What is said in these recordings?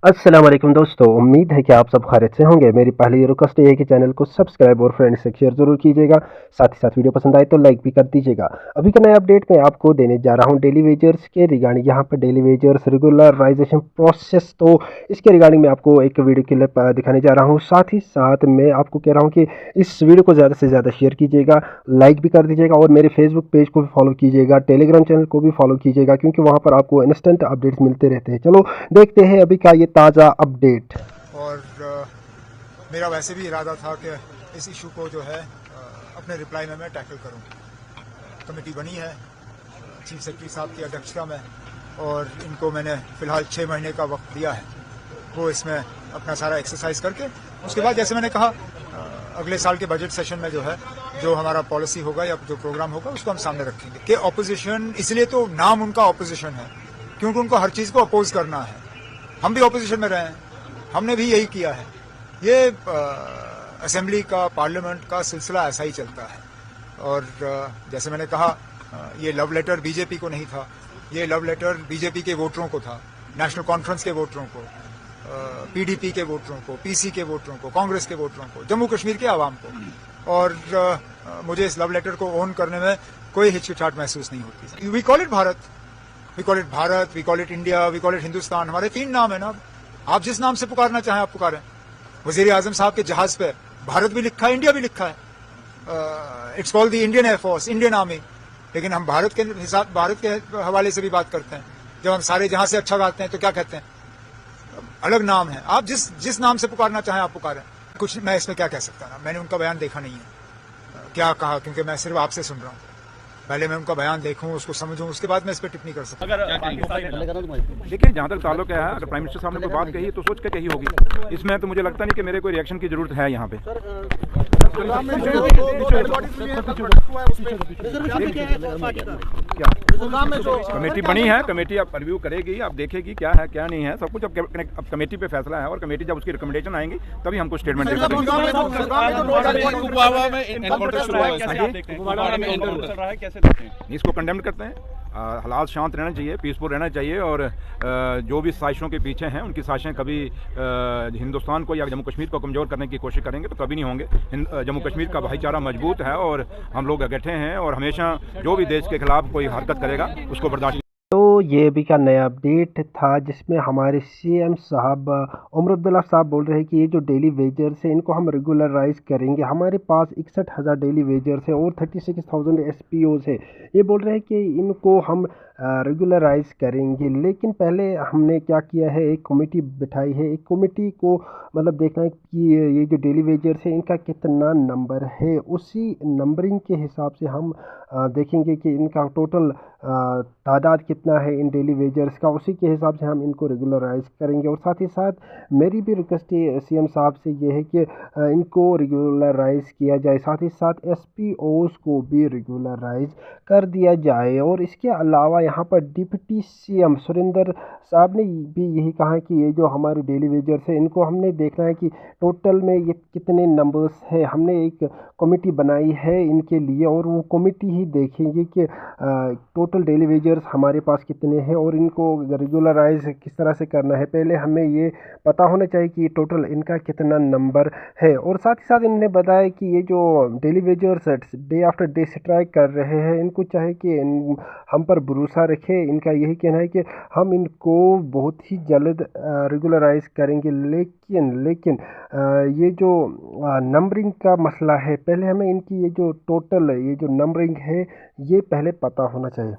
अस्सलाम वालेकुम दोस्तों, उम्मीद है कि आप सब खैरियत से होंगे। मेरी पहली रिक्वेस्ट ये है कि चैनल को सब्सक्राइब और फ्रेंड्स से शेयर ज़रूर कीजिएगा। साथ ही साथ वीडियो पसंद आए तो लाइक भी कर दीजिएगा। अभी का नया अपडेट मैं आपको देने जा रहा हूँ डेली वेजर्स के रिगार्डिंग। यहाँ पर डेली वेजर्स रेगुलराइजेशन प्रोसेस, तो इसके रिगार्डिंग मैं आपको एक वीडियो क्लिप दिखाने जा रहा हूँ। साथ ही साथ मैं आपको कह रहा हूँ कि इस वीडियो को ज़्यादा से ज़्यादा शेयर कीजिएगा, लाइक भी कर दीजिएगा और मेरे फेसबुक पेज को भी फॉलो कीजिएगा, टेलीग्राम चैनल को भी फॉलो कीजिएगा, क्योंकि वहाँ पर आपको इंस्टेंट अपडेट्स मिलते रहते हैं। चलो देखते हैं अभी का ये ताज़ा अपडेट। और मेरा वैसे भी इरादा था कि इस इशू को जो है अपने रिप्लाई में मैं टैकल करूं। कमेटी बनी है चीफ सेक्रेटरी साहब की अध्यक्षता में, और इनको मैंने फ़िलहाल 6 महीने का वक्त दिया है वो इसमें अपना सारा एक्सरसाइज करके, उसके बाद जैसे मैंने कहा अगले साल के बजट सेशन में जो है जो हमारा पॉलिसी होगा या जो प्रोग्राम होगा उसको हम सामने रखेंगे। कि ऑपोजिशन, इसलिए तो नाम उनका ऑपोजिशन है क्योंकि उनको हर चीज़ को अपोज करना है। हम भी ऑपोजिशन में रहे हैं, हमने भी यही किया है। ये असेंबली का, पार्लियामेंट का सिलसिला ऐसा ही चलता है। और जैसे मैंने कहा ये लव लेटर बीजेपी को नहीं था, ये लव लेटर बीजेपी के वोटरों को था, नेशनल कॉन्फ्रेंस के वोटरों को, पीडीपी के वोटरों को, पीसी के वोटरों को, कांग्रेस के वोटरों को, जम्मू कश्मीर के आवाम को। और मुझे इस लव लेटर को ओन करने में कोई हिचकिचाहट महसूस नहीं होती। We call it Bharat, we call it Bharat, we call it India, we call it Hindustan. हमारे 3 नाम है ना, आप जिस नाम से पुकारना चाहें आप पुकारें। वजीर आजम साहब के जहाज पे भारत भी लिखा है, इंडिया भी लिखा है। It's called the Indian air force, Indian army. लेकिन हम भारत के हिसाब, भारत के हवाले से भी बात करते हैं। जब हम सारे जहां से अच्छा गाते हैं तो क्या कहते हैं, अलग नाम है। आप जिस नाम से पुकारना चाहें आप पुकारें। कुछ मैं इसमें क्या कह सकता ना, मैंने उनका बयान देखा नहीं है क्या कहा, क्योंकि मैं सिर्फ आपसे सुन रहा हूँ। पहले मैं उनका बयान देखूं, उसको समझूं, उसके बाद मैं इस पर टिप्पणी कर सकता हूं। देखिए, जहाँ तक ताल्लुक है, अगर प्राइम मिनिस्टर साहब ने कोई बात कही तो सोच के कही होगी। इसमें तो मुझे लगता नहीं कि मेरे कोई रिएक्शन की जरूरत है यहाँ पे। क्या कमेटी बनी है, कमेटी अब रिव्यू करेगी, अब देखेगी क्या है क्या नहीं है, सब कुछ अब कमेटी पे फैसला है। और कमेटी जब उसकी रिकमेंडेशन आएंगी तभी हमको स्टेटमेंट दे सकते हैं। इसको कंडेम करते हैं। हालात शांत रहना चाहिए, पीसफुल रहना चाहिए। और जो भी साजिशों के पीछे हैं उनकी साजिशें कभी हिंदुस्तान को या जम्मू कश्मीर को कमज़ोर करने की कोशिश करेंगे तो कभी नहीं होंगे। जम्मू कश्मीर का भाईचारा मजबूत है और हम लोग इकट्ठे हैं, और हमेशा जो भी देश के खिलाफ कोई हरकत करेगा उसको बर्दाश्त। तो ये भी का नया अपडेट था जिसमें हमारे सीएम साहब उमर अब्दुल्ला साहब बोल रहे हैं कि ये जो डेली वेजर्स है इनको हम रेगुलराइज करेंगे। हमारे पास 61,000 डेली वेजर्स है और 36,000 एसपीओज है। ये बोल रहे हैं कि इनको हम रेगुलराइज करेंगे। लेकिन पहले हमने क्या किया है, एक कमेटी बिठाई है। एक कमेटी को मतलब देखना है कि ये जो डेली वेजर्स है इनका कितना नंबर है। उसी नंबरिंग के हिसाब से हम देखेंगे कि इनका टोटल तादाद कितना है इन डेली वेजर्स का। उसी के हिसाब से हम इनको रेगुलराइज करेंगे। और साथ ही साथ मेरी भी रिक्वेस्ट है सीएम साहब से ये है कि इनको रेगुलराइज किया जाए। साथ ही साथ एसपीओज को भी रेगुलराइज कर दिया जाए। और इसके अलावा यहाँ पर डिप्टी सीएम सुरेंद्र साहब ने भी यही कहा कि ये जो हमारे डेली वेजर्स है इनको हमने देखना है कि टोटल में ये कितने नंबर्स है। हमने एक कमेटी बनाई है इनके लिए और वो कमेटी ही देखेंगे कि टोटल डेली वेजर्स हमारे पास कितने हैं और इनको रेगुलराइज किस तरह से करना है। पहले हमें ये पता होना चाहिए कि टोटल इनका कितना नंबर है। और साथ ही साथ इन्होंने बताया कि ये जो daily wagers day after day strike कर रहे हैं इनको चाहे कि हम पर भरोसा रखे। इनका यही कहना है कि हम इनको बहुत ही जल्द रेगुलराइज करेंगे। लेकिन ये जो नंबरिंग का मसला है, पहले हमें इनकी ये जो टोटल ये जो नंबरिंग है ये पहले पता होना चाहिए।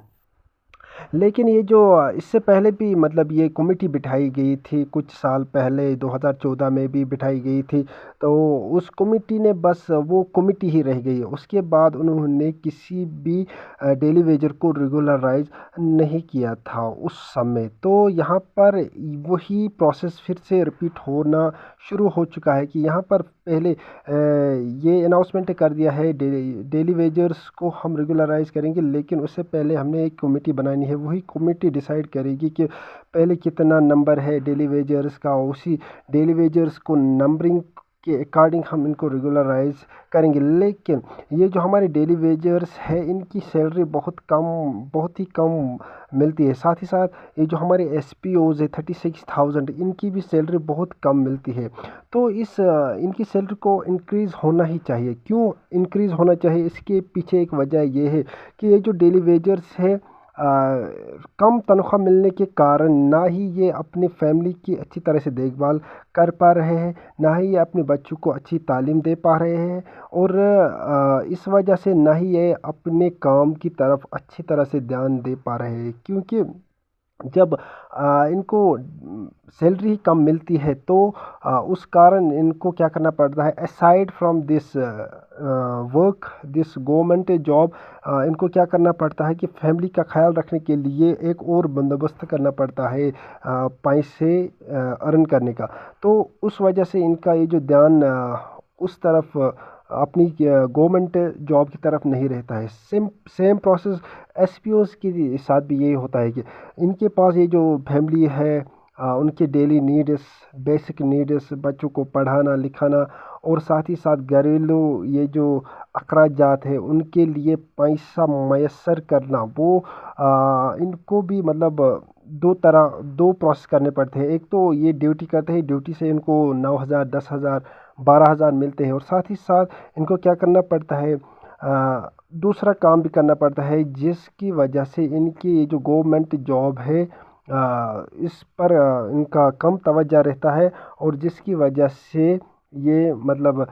लेकिन ये जो इससे पहले भी मतलब ये कमेटी बिठाई गई थी कुछ साल पहले, 2014 में भी बिठाई गई थी। तो उस कमेटी ने बस वो कमेटी ही रह गई। उसके बाद उन्होंने किसी भी डेली वेजर को रेगुलराइज नहीं किया था उस समय। तो यहाँ पर वही प्रोसेस फिर से रिपीट होना शुरू हो चुका है कि यहाँ पर पहले ये अनाउंसमेंट कर दिया है डेली वेजर्स को हम रेगुलराइज करेंगे। लेकिन उससे पहले हमने एक कमेटी बनानी है। वही कमेटी डिसाइड करेगी कि पहले कितना नंबर है डेली वेजर्स का। उसी डेली वेजर्स को नंबरिंग के अकॉर्डिंग हम इनको रेगुलराइज करेंगे। लेकिन ये जो हमारे डेली वेजर्स है इनकी सैलरी बहुत ही कम मिलती है। साथ ही साथ ये जो हमारे SPOs है 36,000 इनकी भी सैलरी बहुत कम मिलती है। तो इनकी सैलरी को इंक्रीज़ होना ही चाहिए। क्यों इंक्रीज़ होना चाहिए, इसके पीछे एक वजह ये है कि ये जो डेली वेजर्स है कम तनख्वाह मिलने के कारण ना ही ये अपनी फैमिली की अच्छी तरह से देखभाल कर पा रहे हैं, ना ही ये अपने बच्चों को अच्छी तालीम दे पा रहे हैं, और इस वजह से ना ही ये अपने काम की तरफ अच्छी तरह से ध्यान दे पा रहे हैं। क्योंकि जब इनको सैलरी ही कम मिलती है तो उस कारण इनको क्या करना पड़ता है, aside from this work this government job, इनको क्या करना पड़ता है कि फैमिली का ख्याल रखने के लिए एक और बंदोबस्त करना पड़ता है पैसे अर्न करने का। तो उस वजह से इनका ये जो ध्यान उस तरफ अपनी गवर्नमेंट जॉब की तरफ नहीं रहता है। सेम प्रोसेस SPOs के साथ भी यही होता है कि इनके पास ये जो फैमिली है उनके डेली नीड्स, बेसिक नीड्स, बच्चों को पढ़ाना लिखाना और साथ ही साथ घरेलू ये जो अखराजात है उनके लिए पैसा मैसर करना, वो इनको भी मतलब दो प्रोसेस करने पड़ते हैं। एक तो ये ड्यूटी करते हैं, ड्यूटी से इनको 9,000, 10,000, 12,000 मिलते हैं, और साथ ही साथ इनको क्या करना पड़ता है, दूसरा काम भी करना पड़ता है, जिसकी वजह से इनकी ये जो गवर्नमेंट जॉब है इस पर इनका कम तवज्जो रहता है, और जिसकी वजह से ये मतलब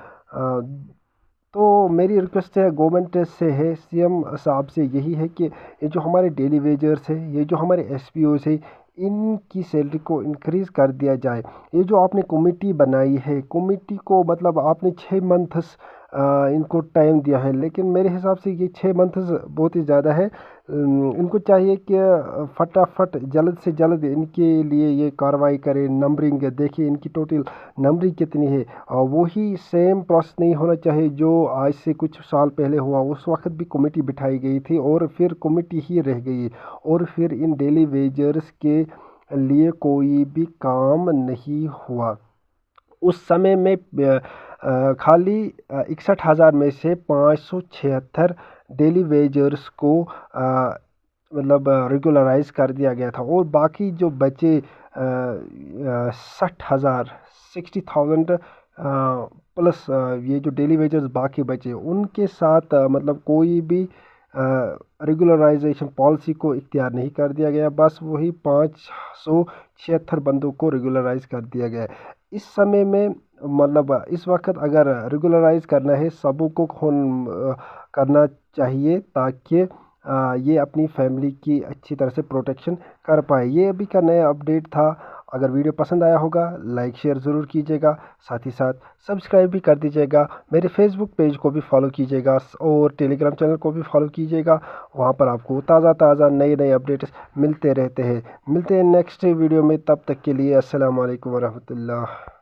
तो मेरी रिक्वेस्ट है गवर्नमेंट से है, CM साहब से यही है कि ये जो हमारे डेली वेजर्स है, ये जो हमारे SPOs है, इनकी सैलरी को इंक्रीज़ कर दिया जाए। ये जो आपने कमेटी बनाई है, कमेटी को मतलब आपने 6 मंथ्स इनको टाइम दिया है, लेकिन मेरे हिसाब से ये 6 मंथ्स बहुत ही ज़्यादा है। इनको चाहिए कि फटाफट जल्द से जल्द इनके लिए ये कार्रवाई करें। नंबरिंग देखिए इनकी टोटल नंबरिंग कितनी है, और वही सेम प्रोसेस नहीं होना चाहिए जो आज से कुछ साल पहले हुआ। उस वक्त भी कमेटी बिठाई गई थी और फिर कमेटी ही रह गई, और फिर इन डेली वेजर्स के लिए कोई भी काम नहीं हुआ। उस समय में खाली 61,000 में से 576 डेली वेजर्स को मतलब रेगुलराइज कर दिया गया था, और बाकी जो बचे 60,000 प्लस ये जो डेली वेजर्स बाकी बचे उनके साथ मतलब कोई भी रेगुलराइजेशन पॉलिसी को इख्तियार नहीं कर दिया गया। बस वही 576 बंदों को रेगुलराइज कर दिया गया। इस समय में मतलब इस वक्त अगर रेगुलराइज करना है सबों को करना चाहिए, ताकि ये अपनी फैमिली की अच्छी तरह से प्रोटेक्शन कर पाए। ये अभी का नया अपडेट था। अगर वीडियो पसंद आया होगा लाइक शेयर ज़रूर कीजिएगा, साथ ही साथ सब्सक्राइब भी कर दीजिएगा। मेरे फेसबुक पेज को भी फॉलो कीजिएगा और टेलीग्राम चैनल को भी फॉलो कीजिएगा। वहाँ पर आपको ताज़ा नए अपडेट्स मिलते रहते हैं। मिलते हैं नेक्स्ट वीडियो में, तब तक के लिए अस्सलाम वालेकुम वरहमतुल्लाह।